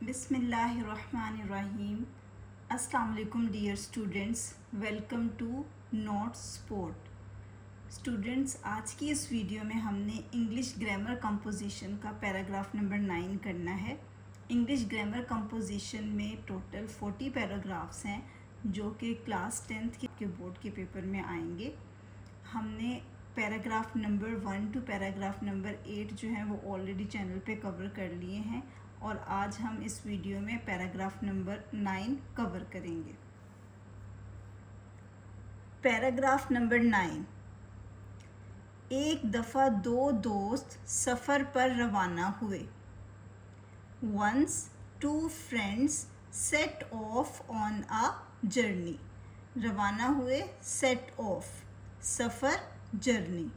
बिस्मिल्लाहिर्रहमानिर्रहीम। अस्सलाम वालेकुम dear students, welcome to note sport. Students, आज की इस वीडियो में हमने इंग्लिश ग्रामर कंपोजिशन का पैराग्राफ नंबर 9 करना है। इंग्लिश ग्रामर कंपोजिशन में टोटल 40 पैराग्राफ्स हैं जो कि क्लास 10th के बोर्ड के पेपर में आएंगे। हमने paragraph number 1 to paragraph number 8 जो है वो ऑलरेडी चैनल पे कवर कर लिए हैं और आज हम इस वीडियो में पैराग्राफ नंबर 9 कवर करेंगे। Paragraph number 9। एक दफ़ा दो दोस्त सफ़र पर रवाना हुए। Once two friends set off on a journey। रवाना हुए, set off, सफ़र, जर्नी।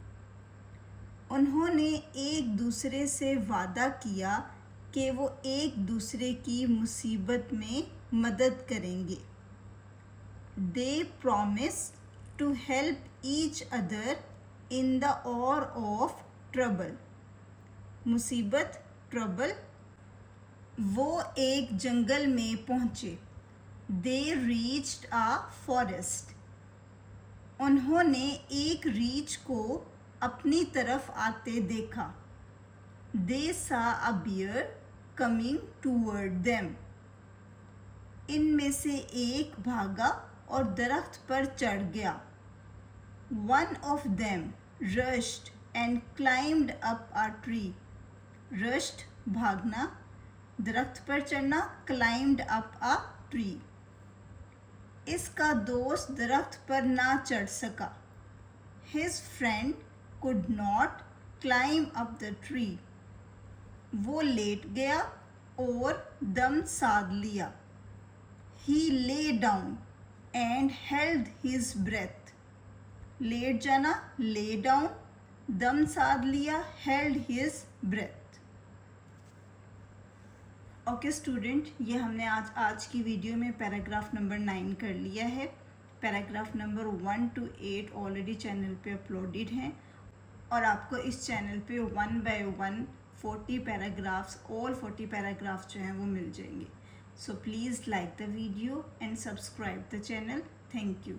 उन्होंने एक दूसरे से वादा किया कि वो एक दूसरे की मुसीबत में मदद करेंगे। They promised to help each other in the hour of trouble। मुसीबत, trouble। वो एक जंगल में पहुँचे। They reached a forest। उन्होंने एक रीछ को अपनी तरफ आते देखा। They saw a bear coming toward them। इनमें से एक भागा और दरख्त पर चढ़ गया। One of them rushed and climbed up a tree। rushed, भागना, दरख्त पर चढ़ना, climbed up a tree। इसका दोस्त दरख्त पर ना चढ़ सका। His friend could not climb up the tree। वो लेट गया और दम साध लिया। He lay down and held his breath। लेट जाना, lay down, दम साध लिया, held his breath। Okay student, ये हमने आज की वीडियो में पैराग्राफ नंबर 9 कर लिया है। Paragraph number 1 to 8 already channel पे अपलोडेड हैं और आपको इस चैनल पे 1 by 1 40 पैराग्राफ्स, ऑल 40 पैराग्राफ्स जो हैं वो मिल जाएंगे। So please like the video and subscribe the channel. Thank you.